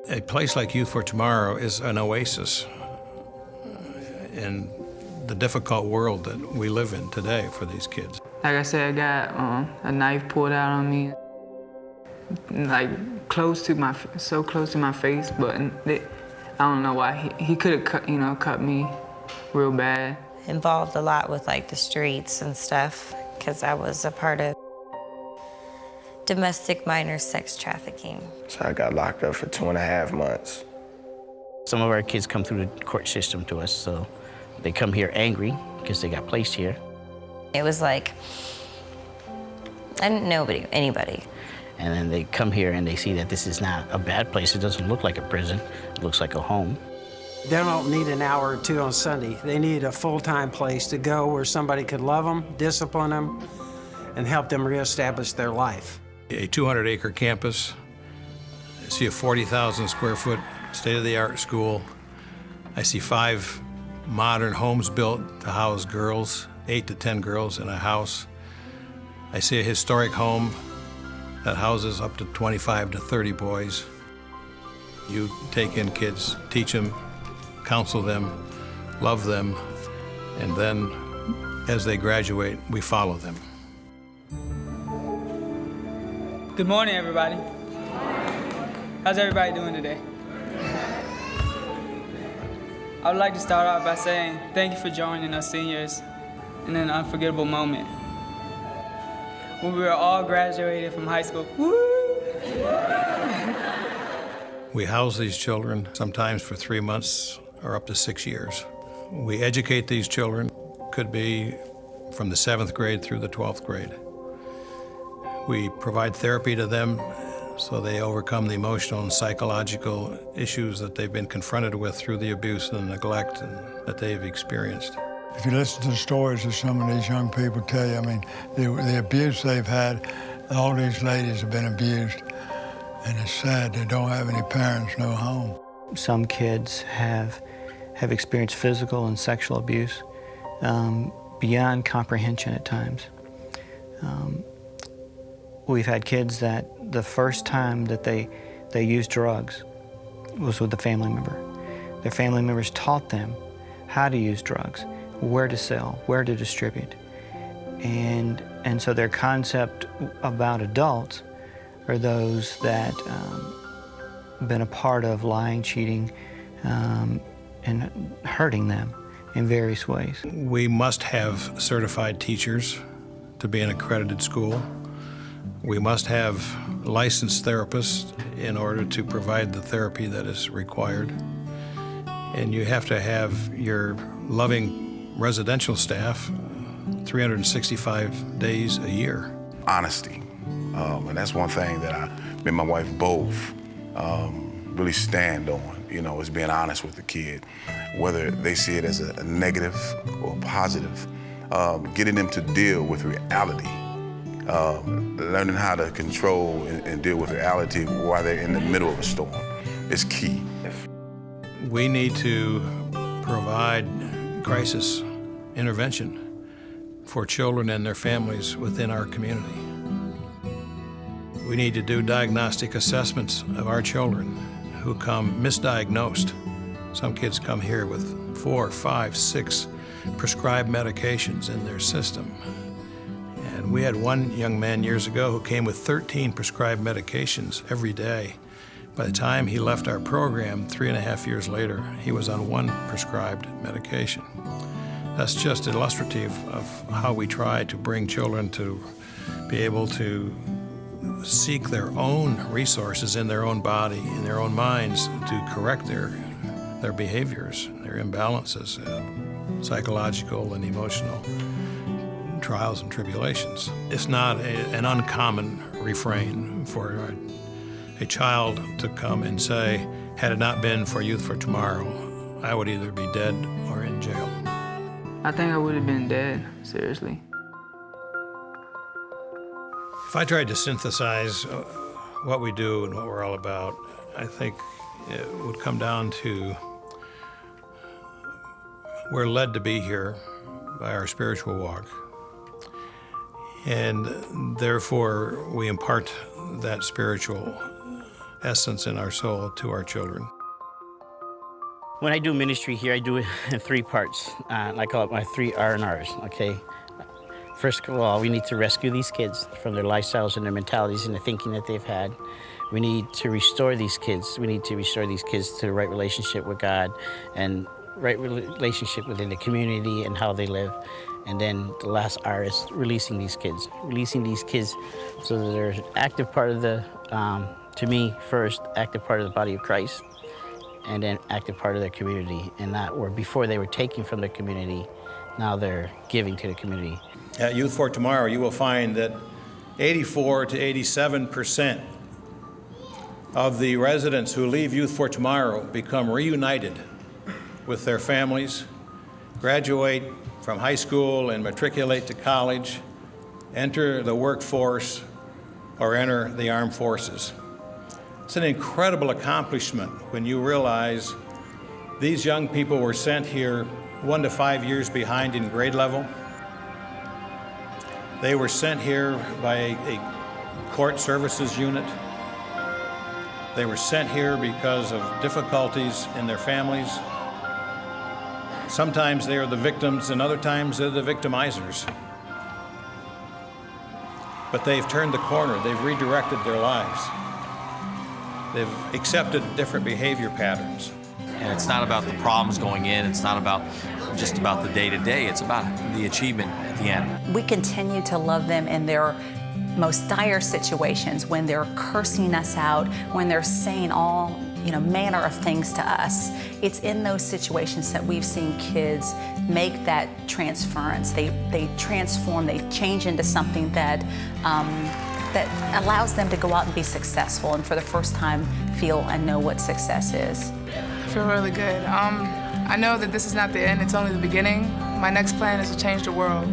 A place like Youth for Tomorrow is an oasis in the difficult world that we live in today for these kids. Like I said, I got a knife pulled out on me, like so close to my face, but I don't know why. He could have cut me real bad. Involved a lot with like the streets and stuff, because I was a part of domestic minor sex trafficking. So I got locked up for 2.5 months. Some of our kids come through the court system to us, so they come here angry because they got placed here. It was like, I didn't know anybody. And then they come here and they see that this is not a bad place. It doesn't look like a prison. It looks like a home. They don't need an hour or two on Sunday. They need a full-time place to go where somebody could love them, discipline them, and help them reestablish their life. A 200-acre campus. I see a 40,000 square foot state-of-the-art school. I see 5 modern homes built to house girls, 8 to 10 girls in a house. I see a historic home that houses up to 25 to 30 boys. You take in kids, teach them, counsel them, love them, and then as they graduate, we follow them. Good morning, everybody. How's everybody doing today? I would like to start off by saying thank you for joining us seniors in an unforgettable moment. When we were all graduated from high school, woo! We house these children sometimes for 3 months or up to 6 years. We educate these children, could be from the 7th grade through the 12th grade. We provide therapy to them so they overcome the emotional and psychological issues that they've been confronted with through the abuse and the neglect that they've experienced. If you listen to the stories that some of these young people tell you, I mean, the abuse they've had, all these ladies have been abused, and it's sad they don't have any parents, no home. Some kids have experienced physical and sexual abuse beyond comprehension at times. We've had kids that the first time that they used drugs was with a family member. Their family members taught them how to use drugs, where to sell, where to distribute. And so their concept about adults are those that been a part of lying, cheating, and hurting them in various ways. We must have certified teachers to be an accredited school. We must have licensed therapists in order to provide the therapy that is required. And you have to have your loving residential staff 365 days a year. Honesty, and that's one thing that me and my wife both really stand on, is being honest with the kid, whether they see it as a negative or positive, getting them to deal with reality. Learning how to control and deal with reality while they're in the middle of a storm is key. We need to provide crisis intervention for children and their families within our community. We need to do diagnostic assessments of our children who come misdiagnosed. Some kids come here with 4, 5, 6 prescribed medications in their system. And we had one young man years ago who came with 13 prescribed medications every day. By the time he left our program, 3.5 years later, he was on 1 prescribed medication. That's just illustrative of how we try to bring children to be able to seek their own resources in their own body, in their own minds, to correct their behaviors, their imbalances, psychological and emotional trials and tribulations. It's not an uncommon refrain for a child to come and say, had it not been for Youth for Tomorrow, I would either be dead or in jail. I think I would have been dead, seriously. If I tried to synthesize what we do and what we're all about, I think it would come down to we're led to be here by our spiritual walk. And therefore, we impart that spiritual essence in our soul to our children. When I do ministry here, I do it in 3 parts. I call it my 3 R&Rs, okay? First of all, we need to rescue these kids from their lifestyles and their mentalities and the thinking that they've had. We need to restore these kids. We need to restore these kids to the right relationship with God and right relationship within the community and how they live. And then the last R is releasing these kids. Releasing these kids so that they're an active part of the, to me, first, active part of the body of Christ, and then active part of their community. And not where before they were taking from the community, now they're giving to the community. At Youth for Tomorrow, you will find that 84 to 87% of the residents who leave Youth for Tomorrow become reunited with their families, graduate from high school and matriculate to college, enter the workforce, or enter the armed forces. It's an incredible accomplishment when you realize these young people were sent here 1 to 5 years behind in grade level. They were sent here by a court services unit. They were sent here because of difficulties in their families. Sometimes they are the victims, and other times they're the victimizers. But they've turned the corner. They've redirected their lives. They've accepted different behavior patterns. And it's not about the problems going in. It's not about just about the day-to-day. It's about the achievement at the end. We continue to love them in their most dire situations, when they're cursing us out, when they're saying all manner of things to us. It's in those situations that we've seen kids make that transference. They transform, they change into something that that allows them to go out and be successful, and for the first time feel and know what success is. I feel really good. I know that this is not the end, it's only the beginning. My next plan is to change the world.